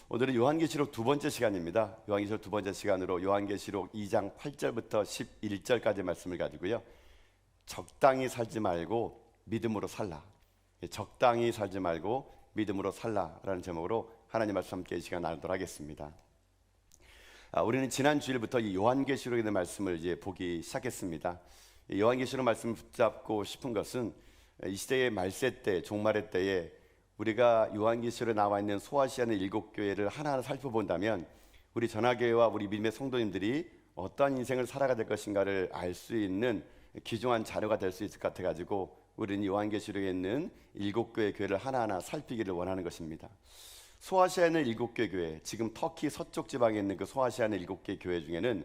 오늘은 요한계시록 두 번째 시간입니다. 요한계시록 두 번째 시간으로 요한계시록 2장 8절부터 11절까지 말씀을 가지고요. 적당히 살지 말고 믿음으로 살라. 적당히 살지 말고 믿음으로 살라라는 제목으로 하나님 말씀 함께 이 시간 나누도록 하겠습니다. 우리는 지난 주일부터 이 요한계시록에 대한 말씀을 이제 보기 시작했습니다. 요한계시록 말씀을 붙잡고 싶은 것은 이 시대의 말세 때, 종말의 때에 우리가 요한계시록에 나와 있는 소아시아의 7교회를 하나하나 살펴본다면 우리 전하교회와 우리 믿음의 성도님들이 어떠한 인생을 살아가야 될 것인가를 알 수 있는 귀중한 자료가 될 수 있을 것 같아가지고 우리는 요한계시록에 있는 7교회 교회를 하나하나 살피기를 원하는 것입니다. 소아시아에 있는 7개 교회, 지금 터키 서쪽 지방에 있는 그 소아시아에 있는 7개 교회 중에는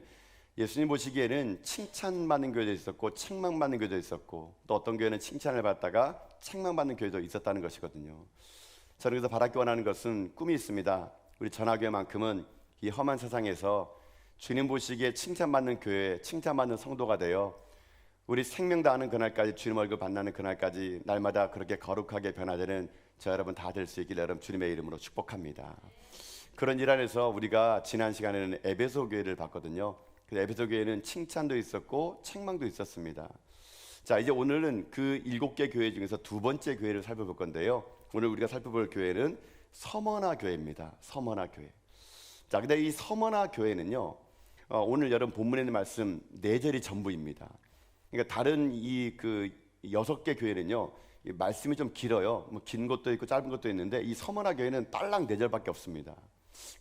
예수님 보시기에는 칭찬받는 교회도 있었고 책망받는 교회도 있었고, 또 어떤 교회는 칭찬을 받다가 책망받는 교회도 있었다는 것이거든요. 저는 그래서 바라기 원하는 것은 꿈이 있습니다. 우리 전하교회만큼은 이 험한 세상에서 주님 보시기에 칭찬받는 교회, 칭찬받는 성도가 되어 우리 생명 다하는 그날까지, 주님 얼굴 만나는 그날까지 날마다 그렇게 거룩하게 변화되는 저 여러분 다 될 수 있기를 여러분 주님의 이름으로 축복합니다. 그런 일 안에서 우리가 지난 시간에는 에베소 교회를 봤거든요. 에베소 교회는 칭찬도 있었고 책망도 있었습니다. 자, 이제 오늘은 그 7개 교회 중에서 두 번째 교회를 살펴볼 건데요. 오늘 우리가 살펴볼 교회는 서머나 교회입니다. 서머나 교회. 자, 근데 이 서머나 교회는요, 오늘 여러분 본문에 있는 말씀 4절이 전부입니다. 그러니까 다른 이 그 6개 교회는요, 이 말씀이 좀 길어요. 뭐 긴 것도 있고 짧은 것도 있는데 이 서머나 교회는 딸랑 4절밖에 없습니다.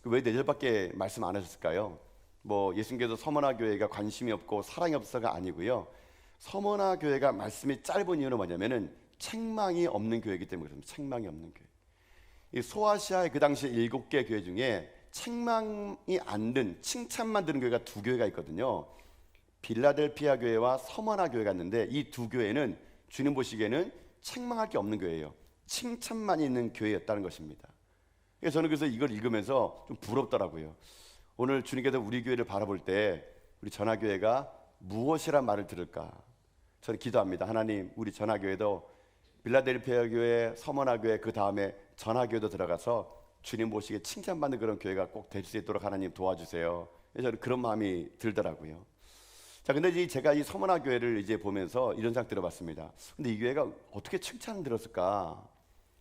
왜 4절밖에 말씀 안 하셨을까요? 뭐 예수님께서 서머나 교회가 관심이 없고 사랑이 없어가 아니고요. 서머나 교회가 말씀이 짧은 이유는 뭐냐면은 책망이 없는 교회이기 때문에 그렇습니다. 책망이 없는 교회. 이 소아시아의 그 당시 7개 교회 중에 책망이 안 든, 칭찬만 드는 교회가 2교회가 있거든요. 빌라델피아 교회와 서머나 교회가 있는데 이 2교회는 주님 보시기에는 책망할 게 없는 교회예요. 칭찬만 있는 교회였다는 것입니다. 그래서 저는 이걸 읽으면서 좀 부럽더라고요. 오늘 주님께서 우리 교회를 바라볼 때 우리 전하교회가 무엇이란 말을 들을까? 저는 기도합니다. 하나님, 우리 전하교회도 빌라델피아 교회, 서머나 교회, 그 다음에 전하교회도 들어가서 주님 보시기에 칭찬받는 그런 교회가 꼭 될 수 있도록 하나님 도와주세요. 저는 그런 마음이 들더라고요. 자, 근데 제가 이 서머나 교회를 이제 보면서 이런 생각 들어봤습니다. 근데 이 교회가 어떻게 칭찬을 들었을까?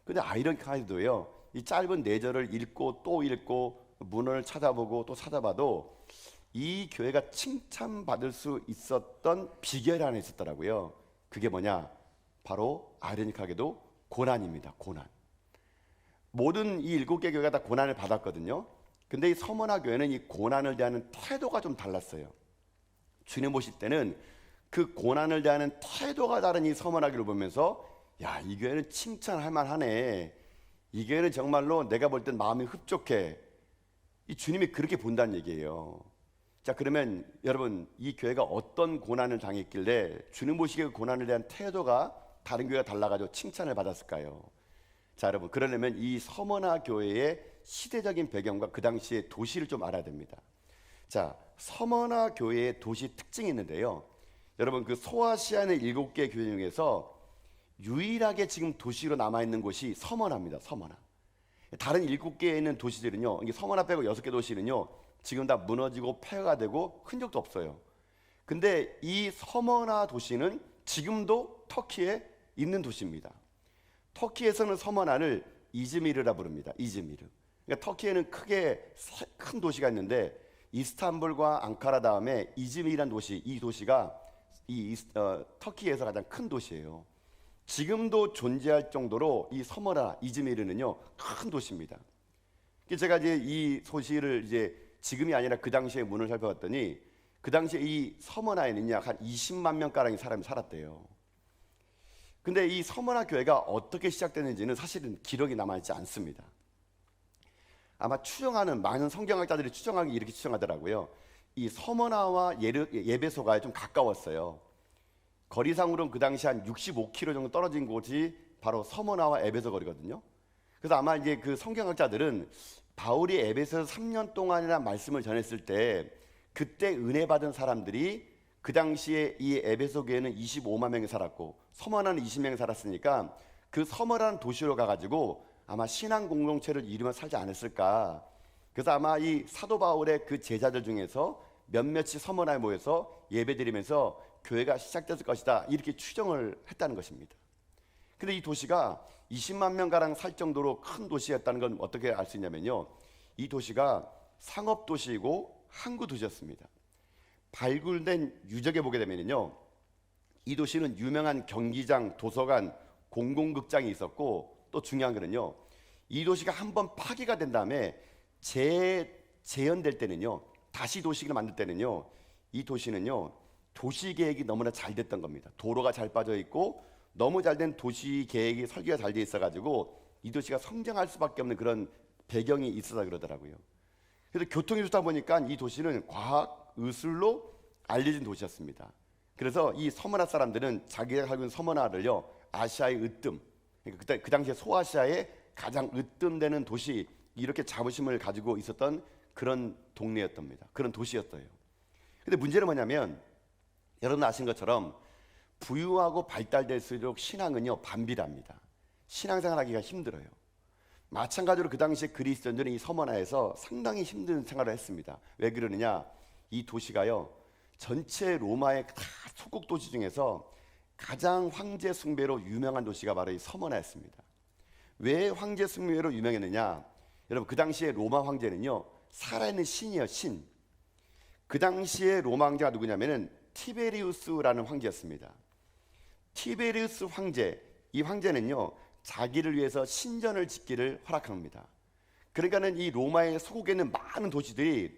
근데 아이러니하게도요, 이 짧은 4절을 읽고 또 읽고 문헌을 찾아보고 또 찾아봐도 이 교회가 칭찬받을 수 있었던 비결이 하나 있었더라고요. 그게 뭐냐? 바로 아이러니하게도 고난입니다. 고난. 모든 이 7개 교회가 다 고난을 받았거든요. 근데 이 서머나 교회는 이 고난을 대하는 태도가 좀 달랐어요. 주님 보실 때는 그 고난을 대하는 태도가 다른 이 서머나 교회를 보면서, 야, 이 교회는 칭찬할 만하네. 이 교회는 정말로 내가 볼 땐 마음이 흡족해. 이 주님이 그렇게 본다는 얘기예요. 자, 그러면 여러분, 이 교회가 어떤 고난을 당했길래 주님 보시기에 그 고난에 대한 태도가 다른 교회가 달라가지고 칭찬을 받았을까요? 자, 여러분, 그러려면 이 서머나 교회의 시대적인 배경과 그 당시의 도시를 좀 알아야 됩니다. 자, 서머나 교회의 도시 특징이 있는데요. 여러분, 그 소아시아의 7개 교회 중에서 유일하게 지금 도시로 남아있는 곳이 서머나입니다. 서머나. 다른 7개에 있는 도시들은요, 이게 서머나 빼고 6개 도시는요, 지금 다 무너지고 폐허가 되고 흔적도 없어요. 근데 이 서머나 도시는 지금도 터키에 있는 도시입니다. 터키에서는 서머나를 이즈미르라 부릅니다. 이즈미르. 그러니까 터키에는 크게 큰 도시가 있는데 이스탄불과 앙카라 다음에 이즈미르라는 도시, 이 도시가 터키에서 가장 큰 도시예요. 지금도 존재할 정도로 이 서머나 이즈미르는요, 큰 도시입니다. 제가 이제 이 소식을 이제 지금이 아니라 그 당시의 문을 살펴봤더니 그 당시에 이 서머나에는 약 한 20만 명 가량의 사람이 살았대요. 근데 이 서머나 교회가 어떻게 시작됐는지는 사실은 기록이 남아있지 않습니다. 아마 추정하는 많은 성경학자들이 추정하기 이렇게 추정하더라고요. 이 서머나와 예배소가 좀 가까웠어요. 거리상으로는 그 당시 한 65km 정도 떨어진 곳이 바로 서머나와 에베소 거리거든요. 그래서 아마 이제 그 성경학자들은 바울이 에베소에서 3년 동안이나 말씀을 전했을 때 그때 은혜 받은 사람들이 그 당시에 이 에베소 교회는 25만 명이 살았고 서머나는 20명이 살았으니까 그 서머라는 도시로 가가지고 아마 신앙 공동체를 이루며 살지 않았을까. 그래서 아마 이 사도 바울의 그 제자들 중에서 몇몇이 서머나에 모여서 예배드리면서 교회가 시작됐을 것이다, 이렇게 추정을 했다는 것입니다. 근데 이 도시가 20만 명가량 살 정도로 큰 도시였다는 건 어떻게 알 수 있냐면요, 이 도시가 상업 도시이고 항구 도시였습니다. 발굴된 유적에 보게 되면요, 이 도시는 유명한 경기장, 도서관, 공공극장이 있었고, 또 중요한 거는요, 이 도시가 한번 파괴가 된 다음에 재현될 때는요, 다시 도시를 만들 때는요, 이 도시는요, 도시 계획이 너무나 잘 됐던 겁니다. 도로가 잘 빠져 있고 너무 잘 된 도시 계획이 설계가 잘 돼 있어가지고 이 도시가 성장할 수밖에 없는 그런 배경이 있어서 그러더라고요. 그래서 교통이 좋다 보니까 이 도시는 과학 의술로 알려진 도시였습니다. 그래서 이 서머나 사람들은 자기가 살고 있는 서머나를요, 아시아의 으뜸, 그러니까 그 당시에 소아시아의 가장 으뜸되는 도시, 이렇게 자부심을 가지고 있었던 그런 동네였답니다. 그런 도시였어요. 근데 문제는 뭐냐면, 여러분 아신 것처럼 부유하고 발달될수록 신앙은요, 반비례합니다. 신앙생활하기가 힘들어요. 마찬가지로 그 당시에 그리스도인들은 이 서머나에서 상당히 힘든 생활을 했습니다. 왜 그러느냐, 이 도시가요, 전체 로마의 다 속국 도시 중에서 가장 황제 숭배로 유명한 도시가 바로 이 서머나였습니다. 왜 황제 숭배로 유명했느냐, 여러분 그 당시에 로마 황제는요, 살아있는 신이에요, 신. 그 당시에 로마 황제가 누구냐면은 티베리우스라는 황제였습니다. 티베리우스 황제, 이 황제는요, 자기를 위해서 신전을 짓기를 허락합니다. 그러니까는 이 로마의 소국에 있는 많은 도시들이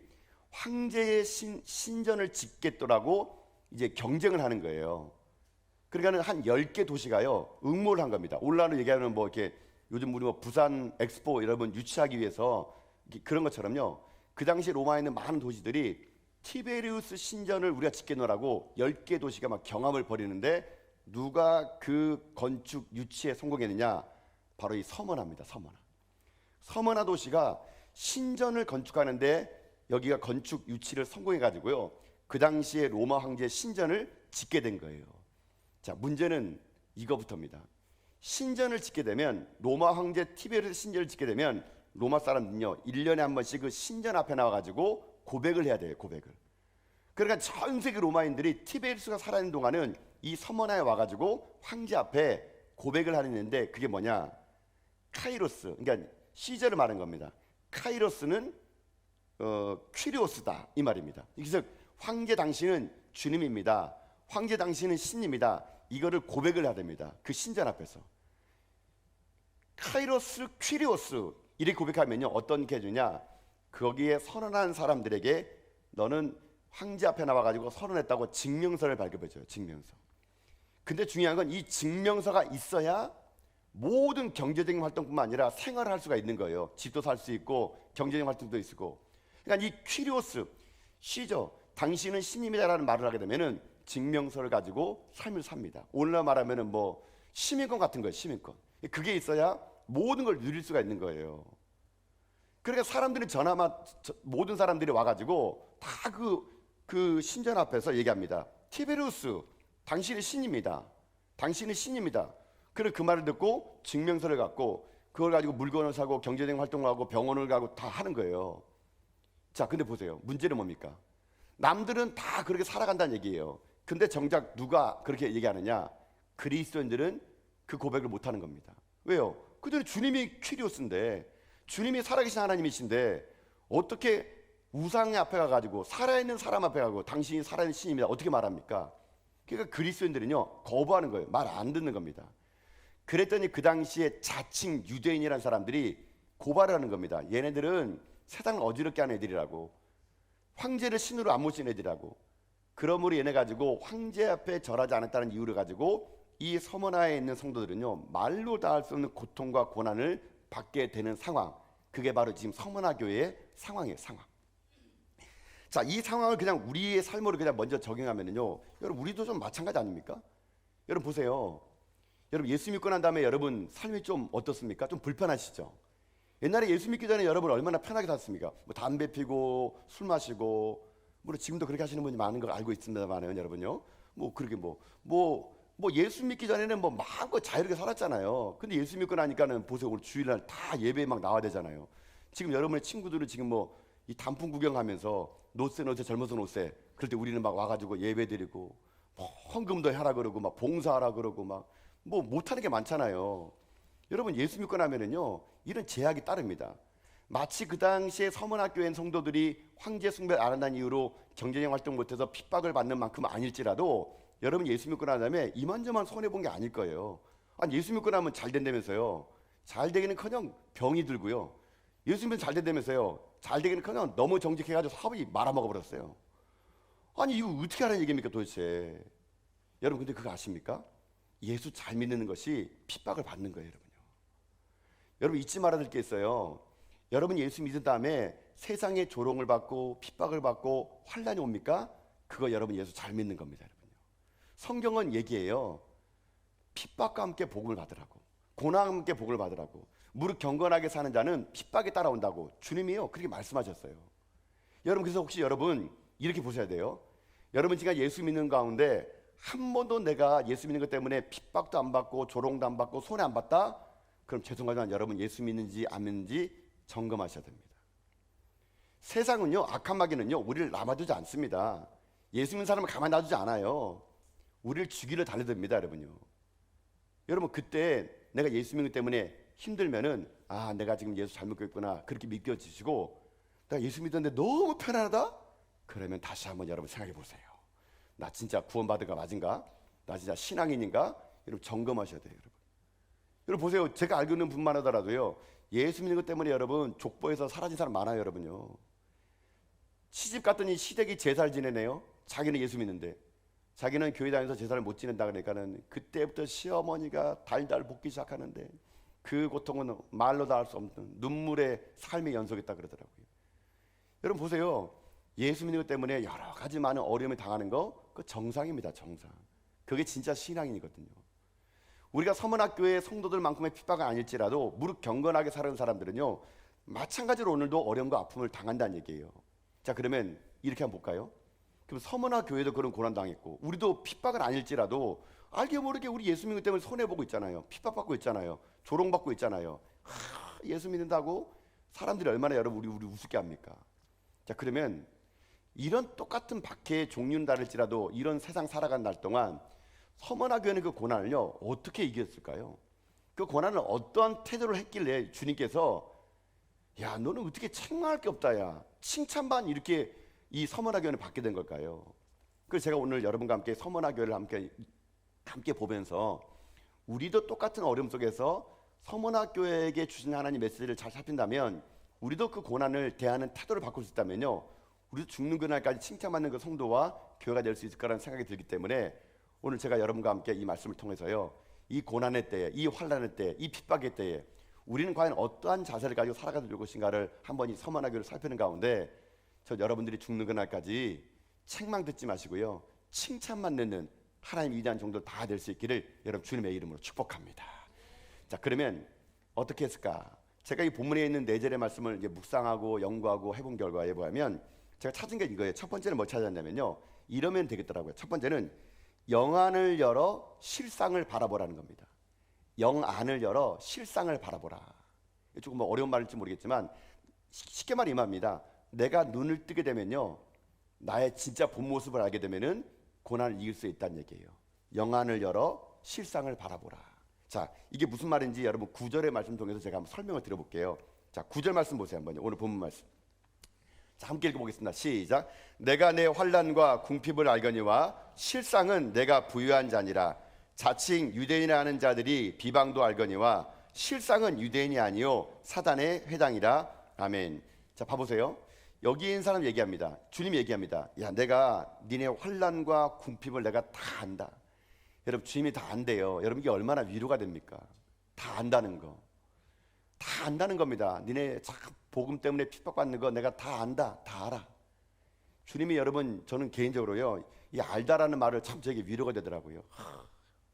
황제의 신전을 짓겠더라고 이제 경쟁을 하는 거예요. 그러니까는 한 10개 도시가요, 응모를 한 겁니다. 오늘날로 얘기하면 뭐 이렇게 요즘 우리 뭐 부산 엑스포 여러분 유치하기 위해서 그런 것처럼요, 그 당시 로마에 있는 많은 도시들이 티베리우스 신전을 우리가 짓겠노라고 10개 도시가 막 경합을 벌이는데, 누가 그 건축 유치에 성공했느냐, 바로 이 서머나입니다. 서머나 도시가 신전을 건축하는데 여기가 건축 유치를 성공해 가지고요, 그 당시에 로마 황제의 신전을 짓게 된 거예요. 자, 문제는 이거부터입니다. 신전을 짓게 되면, 로마 황제 티베리우스 신전을 짓게 되면 로마 사람들은요, 1년에 한 번씩 그 신전 앞에 나와 가지고 고백을 해야 돼요. 고백을. 그러니까 전 세계 로마인들이 티베리우스가 살아있는 동안은 이 서머나에 와가지고 황제 앞에 고백을 하는데, 그게 뭐냐, 카이로스, 그러니까 시제를 말한 겁니다. 카이로스는 퀴리오스다, 이 말입니다. 그래서 황제 당신은 주님입니다, 황제 당신은 신입니다, 이거를 고백을 해야 됩니다. 그 신전 앞에서 카이로스, 퀴리오스 이렇게 고백하면요, 어떤 게 해주냐, 거기에 선언한 사람들에게 너는 황제 앞에 나와가지고 선언했다고 증명서를 발급해줘요. 증명서. 근데 중요한 건 이 증명서가 있어야 모든 경제적인 활동뿐만 아니라 생활을 할 수가 있는 거예요. 집도 살 수 있고 경제적인 활동도 있고. 그러니까 이 퀴리오스, 시저, 당신은 신임이다라는 말을 하게 되면은 증명서를 가지고 삶을 삽니다. 오늘날 말하면은 뭐 시민권 같은 거예요. 시민권. 그게 있어야 모든 걸 누릴 수가 있는 거예요. 그러니까 사람들이 모든 사람들이 와가지고 다 그 신전 앞에서 얘기합니다. 티베리우스, 당신이 신입니다. 당신이 신입니다. 그래, 그 말을 듣고 증명서를 갖고 그걸 가지고 물건을 사고 경제적인 활동을 하고 병원을 가고 다 하는 거예요. 자, 근데 보세요. 문제는 뭡니까? 남들은 다 그렇게 살아간다는 얘기예요. 근데 정작 누가 그렇게 얘기하느냐? 그리스도인들은 그 고백을 못하는 겁니다. 왜요? 그들은 주님이 퀴리오스인데, 주님이 살아계신 하나님이신데 어떻게 우상 앞에 가가지고, 살아있는 사람 앞에 가고 당신이 살아있는 신입니다, 어떻게 말합니까? 그러니까 그리스도인들은요, 거부하는 거예요. 말 안 듣는 겁니다. 그랬더니 그 당시에 자칭 유대인이라는 사람들이 고발을 하는 겁니다. 얘네들은 세상을 어지럽게 하는 애들이라고, 황제를 신으로 안 모신 애들이라고. 그러므로 얘네 가지고 황제 앞에 절하지 않았다는 이유를 가지고 이 서머나에 있는 성도들은요, 말로 다 할 수 없는 고통과 고난을 받게 되는 상황, 그게 바로 지금 서머나 교회의 상황이에요. 상황. 자, 이 상황을 그냥 우리의 삶으로 그냥 먼저 적용하면요, 여러분 우리도 좀 마찬가지 아닙니까? 여러분 보세요. 여러분 예수 믿고 난 다음에 여러분 삶이 좀 어떻습니까? 좀 불편하시죠? 옛날에 예수 믿기 전에 여러분 얼마나 편하게 살았습니까? 뭐 담배 피고 술 마시고, 물론 지금도 그렇게 하시는 분이 많은 걸 알고 있습니다만요, 여러분요. 뭐 그렇게 뭐 예수 믿기 전에는 뭐 마음껏 자유롭게 살았잖아요. 근데 예수 믿고 나니까는 보세요, 오늘 주일날 다 예배에 막 나와야 되잖아요. 지금 여러분의 친구들은 지금 뭐 이 단풍 구경하면서 노세 젊어서 노세 그럴 때 우리는 막 와가지고 예배 드리고 뭐 헌금도 하라 그러고 막 봉사하라 그러고 막 뭐 못하는 게 많잖아요. 여러분 예수 믿고 나면은요 이런 제약이 따릅니다. 마치 그 당시에 서문학교엔 성도들이 황제 숭배 안 한다는 이유로 경제적 활동 못해서 핍박을 받는 만큼 아닐지라도 여러분 예수 믿고 난 다음에 이만저만 손해본 게 아닐 거예요. 아니 예수 믿고 나면 잘 된다면서요. 잘 되기는커녕 병이 들고요. 예수 믿으면 잘 된다면서요. 잘 되기는커녕 너무 정직해가지고 사업이 말아먹어버렸어요. 아니 이거 어떻게 하라는 얘기입니까 도대체. 여러분 근데 그거 아십니까? 예수 잘 믿는 것이 핍박을 받는 거예요. 여러분요. 여러분 잊지 말아야 될 게 있어요. 여러분 예수 믿은 다음에 세상의 조롱을 받고 핍박을 받고 환난이 옵니까? 그거 여러분 예수 잘 믿는 겁니다. 여러분요. 성경은 얘기해요. 핍박과 함께 복을 받으라고, 고난과 함께 복을 받으라고, 무릇 경건하게 사는 자는 핍박에 따라온다고 주님이요 그렇게 말씀하셨어요. 여러분 그래서 혹시 여러분 이렇게 보셔야 돼요. 여러분 지금 예수 믿는 가운데 한 번도 내가 예수 믿는 것 때문에 핍박도 안 받고 조롱도 안 받고 손해 안 봤다? 그럼 죄송하지만 여러분 예수 믿는지 안 믿는지 점검하셔야 됩니다. 세상은요 악한 마귀는요 우리를 남아두지 않습니다. 예수 믿는 사람을 가만히 놔두지 않아요. 우리를 죽이려 달려듭니다. 여러분요. 여러분 그때 내가 예수 믿는 것 때문에 힘들면은 아 내가 지금 예수 잘 믿고 있구나 그렇게 믿겨지시고 내가 예수 믿었는데 너무 편안하다? 그러면 다시 한번 여러분 생각해 보세요. 나 진짜 구원받은 거 맞은가? 나 진짜 신앙인인가? 여러분 점검하셔야 돼요. 여러분 보세요. 제가 알고 있는 분만 하더라도요 예수 믿는 것 때문에 여러분 족보에서 사라진 사람 많아요. 여러분요. 시집 갔더니 시댁이 제사를 지내네요. 자기는 예수 믿는데 자기는 교회 다니면서 제사를 못 지낸다 그러니까는 그때부터 시어머니가 달달 볶기 시작하는데 그 고통은 말로 다 할 수 없는 눈물의 삶의 연속이다 그러더라고요. 여러분 보세요. 예수 믿는 것 때문에 여러 가지 많은 어려움을 당하는 거 그 정상입니다. 정상. 그게 진짜 신앙인이거든요. 우리가 서문학교의 성도들만큼의 핍박은 아닐지라도 무릇 경건하게 살아가는 사람들은요 마찬가지로 오늘도 어려움과 아픔을 당한다는 얘기예요. 자 그러면 이렇게 한번 볼까요? 그럼 서문학교회도 그런 고난 당했고 우리도 핍박은 아닐지라도 알게 모르게 우리 예수 믿는 것 때문에 손해보고 있잖아요. 핍박받고 있잖아요. 조롱받고 있잖아요. 예수 믿는다고 사람들이 얼마나 여러분 우리 우습게 합니까? 자 그러면 이런 똑같은 박해의 종류는 다를지라도 이런 세상 살아간 날 동안 서문학교회는 그 고난을요 어떻게 이겼을까요? 그 고난을 어떠한 태도를 했길래 주님께서 야 너는 어떻게 책망할 게 없다 야 칭찬만 이렇게 이 서문학교회는 받게 된 걸까요? 그래서 제가 오늘 여러분과 함께 서문학교회를 함께 보면서 우리도 똑같은 어려움 속에서 서문학교회에게 주신 하나님 메시지를 잘 살핀다면 우리도 그 고난을 대하는 태도를 바꿀 수 있다면요 우리도 죽는 그날까지 칭찬받는 그 성도와 교회가 될 수 있을 거라는 생각이 들기 때문에 오늘 제가 여러분과 함께 이 말씀을 통해서요 이 고난의 때에 이 환난의 때에 이 핍박의 때에 우리는 과연 어떠한 자세를 가지고 살아가야 될 것인가를 한번 이 서문학교를 살피는 가운데 저 여러분들이 죽는 그날까지 책망 듣지 마시고요 칭찬만 듣는 하나님 위대한 종들 다 될 수 있기를 여러분 주님의 이름으로 축복합니다. 자 그러면 어떻게 했을까? 제가 이 본문에 있는 네 절의 말씀을 이제 묵상하고 연구하고 해본 결과에 보면 제가 찾은 게 이거예요. 첫 번째는 뭐 찾았냐면요 이러면 되겠더라고요. 첫 번째는 영안을 열어 실상을 바라보라는 겁니다. 영안을 열어 실상을 바라보라. 조금 뭐 어려운 말일지 모르겠지만 쉽게 말하면 이 말입니다. 내가 눈을 뜨게 되면요 나의 진짜 본 모습을 알게 되면은 고난을 이길 수 있다는 얘기예요. 영안을 열어 실상을 바라보라. 자 이게 무슨 말인지 여러분 9절의 말씀 통해서 제가 한번 설명을 드려볼게요. 자 9절 말씀 보세요. 한번 오늘 본문 말씀. 자 함께 읽어보겠습니다. 시작. 내가 내 환난과 궁핍을 알거니와 실상은 내가 부유한 자니라. 자칭 유대인을 하는 자들이 비방도 알거니와 실상은 유대인이 아니요 사단의 회당이라. 아멘. 자 봐보세요. 여기 있는 사람 얘기합니다. 주님 얘기합니다. 야 내가 니네 환난과 궁핍을 내가 다 안다. 여러분 주님이 다 안대요. 여러분 이게 얼마나 위로가 됩니까? 다 안다는 거. 다 안다는 겁니다. 니네 복음 때문에 핍박받는 거 내가 다 안다. 다 알아. 주님이 여러분 저는 개인적으로요 이 알다라는 말을 참 저에게 위로가 되더라고요.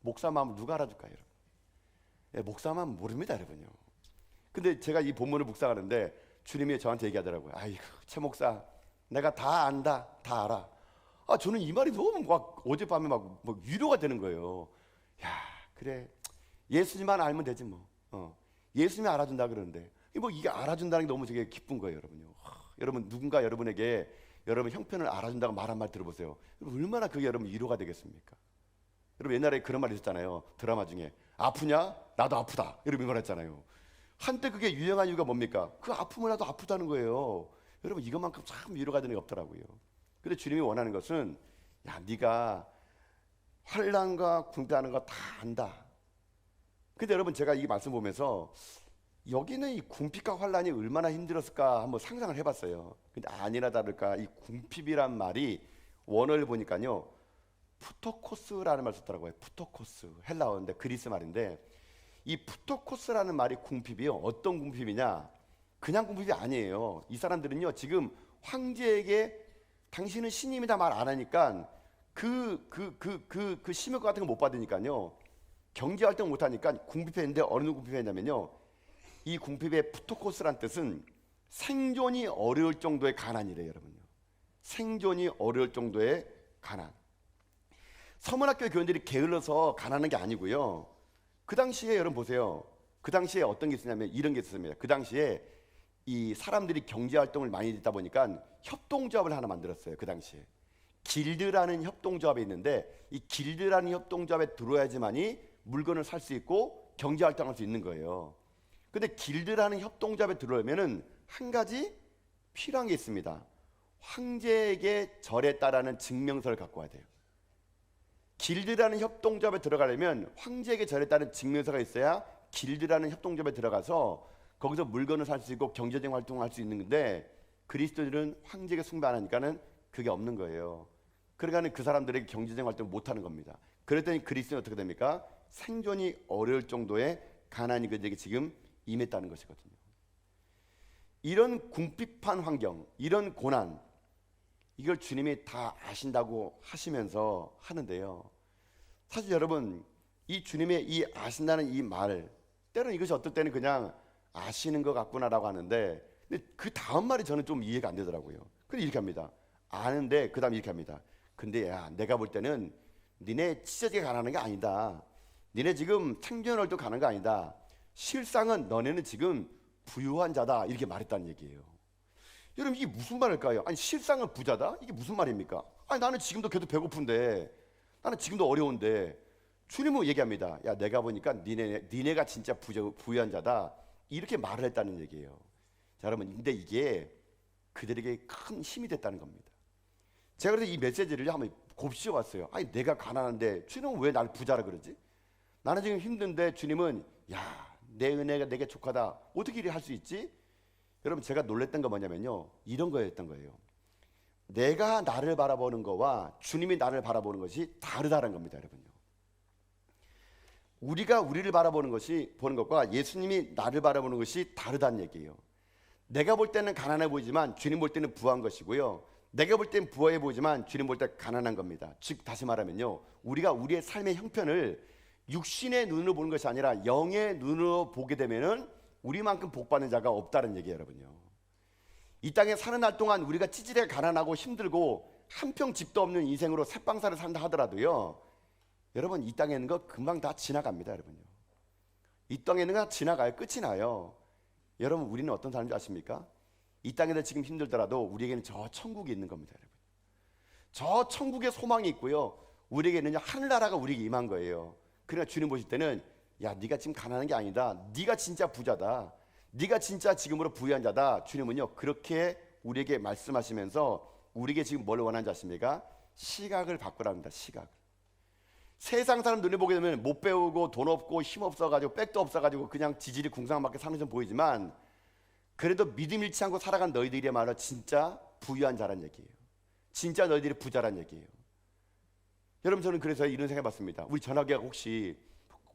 목사 마음 누가 알아줄까요? 여러분? 예, 목사 마음 모릅니다 여러분요. 근데 제가 이 본문을 묵상하는데 주님이 저한테 얘기하더라고요. 아이고 최 목사 내가 다 안다. 다 알아. 아 저는 이 말이 너무 막 어젯밤에 막 위로가 되는 거예요. 야 그래 예수님만 알면 되지 뭐. 예수님이 알아준다 그러는데 뭐 이게 알아준다는 게 너무 되게 기쁜 거예요, 여러분요. 여러분 누군가 여러분에게 여러분 형편을 알아준다고 말 한 말 들어보세요. 얼마나 그게 여러분 위로가 되겠습니까? 여러분 옛날에 그런 말이 있었잖아요. 드라마 중에 아프냐? 나도 아프다. 이렇게 말했잖아요. 한때 그게 유행한 이유가 뭡니까? 그 아픔을 나도 아프다는 거예요. 여러분 이것만큼 참 위로가 되는 게 없더라고요. 근데 주님이 원하는 것은 야 네가 환난과 궁핍하는 거 다 안다. 근데 여러분 제가 이 말씀 보면서 여기는 이 궁핍과 환난이 얼마나 힘들었을까 한번 상상을 해봤어요. 근데 아니나 다를까 이 궁핍이란 말이 원어를 보니까요 푸토코스라는 말 썼더라고요. 푸토코스 헬라어인데 그리스 말인데 이 푸토코스라는 말이 궁핍이요 어떤 궁핍이냐? 그냥 궁핍이 아니에요. 이 사람들은요 지금 황제에게 당신은 신임이다 말 안 하니까 그 심혈 같은 거 못 받으니까요 경제 활동 못 하니까 궁핍했는데 어느 궁핍했냐면요 이 궁핍의 푸토코스란 뜻은 생존이 어려울 정도의 가난이래요, 여러분요. 생존이 어려울 정도의 가난. 서문학교 교인들이 게을러서 가난한 게 아니고요. 그 당시에 여러분 보세요. 그 당시에 어떤 게 있었냐면 이런 게 있었습니다. 그 당시에 이 사람들이 경제 활동을 많이 했다 보니까 협동조합을 하나 만들었어요. 그 당시에 길드라는 협동조합이 있는데 이 길드라는 협동조합에 들어야지만이 물건을 살 수 있고 경제 활동할 수 있는 거예요. 근데 길드라는 협동조합에 들어오면은 한 가지 필요한 게 있습니다. 황제에게 절했다라는 증명서를 갖고 와야 돼요. 길드라는 협동조합에 들어가려면 황제에게 절했다는 증명서가 있어야 길드라는 협동조합에 들어가서 거기서 물건을 살 수 있고 경제적 활동을 할 수 있는 건데 그리스도인들은 황제에게 숭배 안 하니까는 그게 없는 거예요. 그러니까 그 사람들에게 경제적 활동을 못 하는 겁니다. 그랬더니 그리스도인은 어떻게 됩니까? 생존이 어려울 정도의 가난이 그들에게 지금 임했다는 것이거든요. 이런 궁핍한 환경, 이런 고난, 이걸 주님이 다 아신다고 하시면서 하는데요. 사실 여러분, 이 주님의 이 아신다는 이 말, 때로는 이것이 어떨 때는 그냥 아시는 것 같구나라고 하는데, 근데 그 다음 말이 저는 좀 이해가 안 되더라고요. 근데 이렇게 합니다. 아는데 그 다음 이렇게 합니다. 근데 야, 내가 볼 때는 니네 찢어지게 가난한 게 아니다. 니네 지금 생존월도 가는 거 아니다. 실상은 너네는 지금 부유한 자다 이렇게 말했다는 얘기예요. 여러분 이게 무슨 말일까요? 아니 실상은 부자다? 이게 무슨 말입니까? 아니 나는 지금도 계속 배고픈데 나는 지금도 어려운데 주님은 얘기합니다. 야 내가 보니까 니네가 진짜 부유한 자다 이렇게 말을 했다는 얘기예요. 자 여러분 근데 이게 그들에게 큰 힘이 됐다는 겁니다. 제가 그래서 이 메시지를 한번 곱씹어 봤어요. 아니 내가 가난한데 주님은 왜 날 부자라 그러지? 나는 지금 힘든데 주님은 야 내 은혜가 내게 족하다 어떻게 이렇게 할 수 있지? 여러분 제가 놀랬던 거 뭐냐면요 이런 거였던 거예요. 내가 나를 바라보는 거와 주님이 나를 바라보는 것이 다르다는 겁니다. 여러분요 우리가 우리를 바라보는 것이 보는 것과 예수님이 나를 바라보는 것이 다르다는 얘기예요. 내가 볼 때는 가난해 보이지만 주님 볼 때는 부한 것이고요. 내가 볼 때는 부해 보이지만 주님 볼 때 가난한 겁니다. 즉 다시 말하면요 우리가 우리의 삶의 형편을 육신의 눈으로 보는 것이 아니라 영의 눈으로 보게 되면은 우리만큼 복받는 자가 없다는 얘기예요, 여러분요. 이 땅에 사는 날 동안 우리가 찌질하게 가난하고 힘들고 한 평 집도 없는 인생으로 새빵살을 산다 하더라도요. 여러분 이 땅에 있는 거 금방 다 지나갑니다, 여러분요. 이 땅에 있는 거 지나가요, 끝이 나요. 여러분 우리는 어떤 사람인지 아십니까? 이 땅에서 지금 힘들더라도 우리에게는 저 천국이 있는 겁니다, 여러분. 저 천국의 소망이 있고요. 우리에게는 하늘나라가 우리에게 임한 거예요. 그러나 주님 보실 때는 야 네가 지금 가난한 게 아니다. 네가 진짜 부자다. 네가 진짜 지금으로 부유한 자다. 주님은요 그렇게 우리에게 말씀하시면서 우리에게 지금 뭘 원하는지 아십니까? 시각을 바꾸랍니다. 시각을. 세상 사람 눈에 보게 되면 못 배우고 돈 없고 힘 없어가지고 백도 없어가지고 그냥 지질이 궁상맞게 사는 좀 보이지만 그래도 믿음 잃지 않고 살아간 너희들이야말로 진짜 부유한 자란 얘기예요. 진짜 너희들이 부자란 얘기예요. 여러분 저는 그래서 이런 생각 해봤습니다. 우리 전학교가 혹시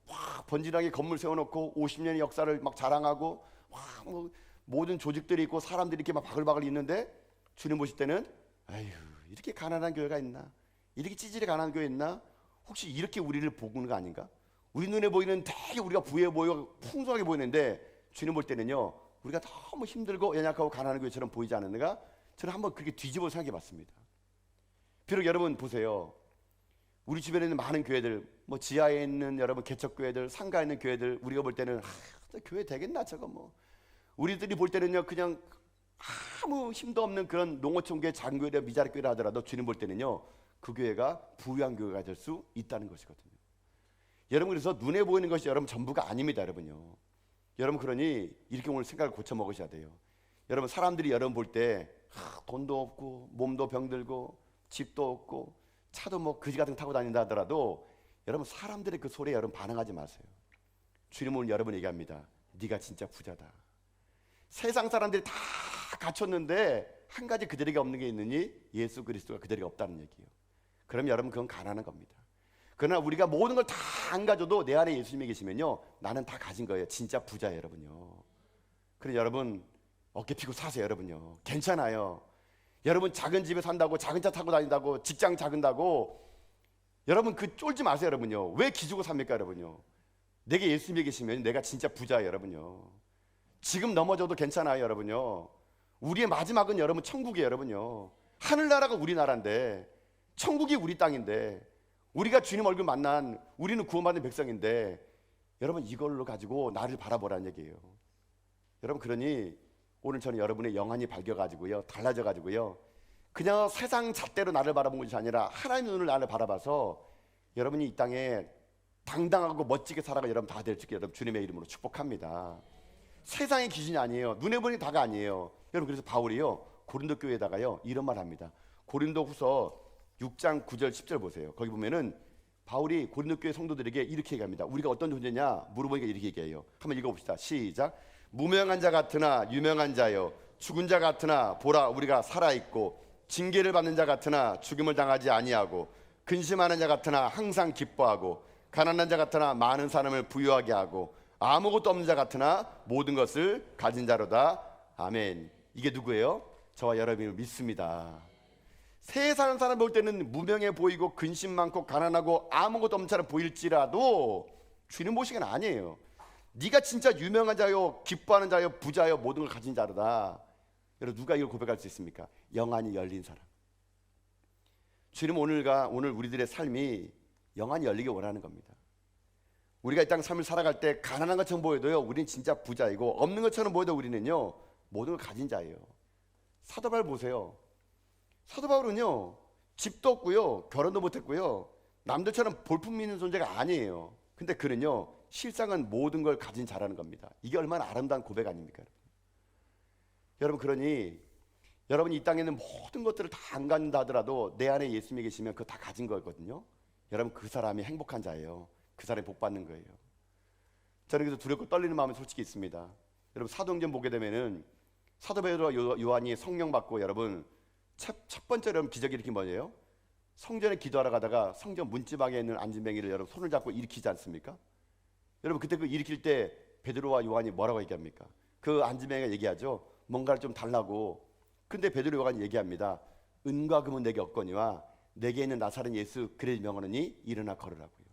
와, 번진하게 건물 세워놓고 50년의 역사를 막 자랑하고 와, 뭐 모든 조직들이 있고 사람들이 이렇게 막 바글바글 있는데 주님 보실 때는 아휴 이렇게 가난한 교회가 있나? 이렇게 찌질이 가난한 교회 있나? 혹시 이렇게 우리를 보는 거 아닌가? 우리 눈에 보이는 되게 우리가 부해 보이고 풍성하게 보이는데 주님 볼 때는요 우리가 너무 힘들고 연약하고 가난한 교회처럼 보이지 않는가? 저는 한번 그렇게 뒤집어 생각해 봤습니다. 비록 여러분 보세요. 우리 주변에 있는 많은 교회들, 뭐 지하에 있는 여러분 개척교회들, 상가에 있는 교회들 우리가 볼 때는 교회 되겠나 저거 뭐 우리들이 볼 때는요 그냥 아무 힘도 없는 그런 농어촌교회 작은 교회라 미자리 교회라 하더라도 주님 볼 때는요 그 교회가 부유한 교회가 될 수 있다는 것이거든요. 여러분 그래서 눈에 보이는 것이 여러분 전부가 아닙니다 여러분요. 여러분 그러니 이렇게 오늘 생각을 고쳐 먹으셔야 돼요. 여러분 사람들이 여러분 볼 때 돈도 없고 몸도 병들고 집도 없고 차도 뭐 그지 같은 거 타고 다닌다 하더라도 여러분 사람들의 그 소리에 여러분 반응하지 마세요. 주님은 오늘 여러분 얘기합니다. 네가 진짜 부자다. 세상 사람들이 다 갖췄는데 한 가지 그들에게 없는 게 있느니 예수 그리스도가 그들에게 없다는 얘기예요. 그럼 여러분 그건 가난한 겁니다. 그러나 우리가 모든 걸 다 안 가져도 내 안에 예수님이 계시면요 나는 다 가진 거예요. 진짜 부자예요 여러분요. 그래서 여러분 어깨 피고 사세요 여러분요. 괜찮아요. 여러분 작은 집에 산다고 작은 차 타고 다닌다고 직장 작은다고 여러분 그 쫄지 마세요 여러분요. 왜 기죽어 삽니까 여러분요. 내게 예수님이 계시면 내가 진짜 부자예요 여러분요. 지금 넘어져도 괜찮아요 여러분요. 우리의 마지막은 여러분 천국이에요 여러분요. 하늘나라가 우리나라인데 천국이 우리 땅인데 우리가 주님 얼굴 만난 우리는 구원받은 백성인데 여러분 이걸로 가지고 나를 바라보라는 얘기예요. 여러분 그러니 오늘 저는 여러분의 영안이 밝아가지고요 달라져가지고요 그냥 세상 잣대로 나를 바라본 것이 아니라 하나님의 눈을 나를 바라봐서 여러분이 이 땅에 당당하고 멋지게 살아가 여러분 다 될 수 있게 여러분 주님의 이름으로 축복합니다. 세상의 기준이 아니에요. 눈에 보니 다가 아니에요. 여러분 그래서 바울이요 고린도 교회에다가요 이런 말 합니다. 고린도 후서 6장 9절 10절 보세요. 거기 보면은 바울이 고린도 교회 성도들에게 이렇게 얘기합니다. 우리가 어떤 존재냐 물어보니까 이렇게 얘기해요. 한번 읽어봅시다. 시작. 무명한 자 같으나 유명한 자여 죽은 자 같으나 보라 우리가 살아있고 징계를 받는 자 같으나 죽임을 당하지 아니하고 근심하는 자 같으나 항상 기뻐하고 가난한 자 같으나 많은 사람을 부유하게 하고 아무것도 없는 자 같으나 모든 것을 가진 자로다. 아멘. 이게 누구예요? 저와 여러분을 믿습니다. 세상 사람 볼 때는 무명해 보이고 근심 많고 가난하고 아무것도 없는 사람 보일지라도 주님 보시기는 아니에요. 네가 진짜 유명한 자요 기뻐하는 자요 부자요 모든 걸 가진 자로다. 여러분 누가 이걸 고백할 수 있습니까? 영안이 열린 사람. 주님 오늘 우리들의 삶이 영안이 열리기 원하는 겁니다. 우리가 이 땅 삶을 살아갈 때 가난한 것처럼 보여도요 우리는 진짜 부자이고 없는 것처럼 보여도 우리는요 모든 걸 가진 자예요. 사도 바울 보세요. 사도 바울은요 집도 없고요 결혼도 못했고요 남들처럼 볼품 있는 존재가 아니에요. 근데 그는요 실상은 모든 걸 가진 자라는 겁니다. 이게 얼마나 아름다운 고백 아닙니까 여러분? 여러분 그러니 여러분이 이 땅에 있는 모든 것들을 다 안 갖는다 하더라도 내 안에 예수님이 계시면 그거 다 가진 거거든요. 여러분 그 사람이 행복한 자예요. 그 사람이 복 받는 거예요. 저는 그래서 두렵고 떨리는 마음이 솔직히 있습니다. 여러분 사도행전 보게 되면은 사도 베드로와 요한이 성령 받고 여러분 첫 번째 여러분 기적이 이렇게 뭐예요? 성전에 기도하러 가다가 성전 문지방에 있는 안진뱅이를 여러분 손을 잡고 일으키지 않습니까? 여러분 그때 그 일으킬 때 베드로와 요한이 뭐라고 얘기합니까? 그 안진뱅이가 얘기하죠. 뭔가를 좀 달라고. 근데 베드로 요한이 얘기합니다. 은과 금은 내게 없거니와 내게 있는 나사렛 예수 그를 명하노니 일어나 걸으라고요.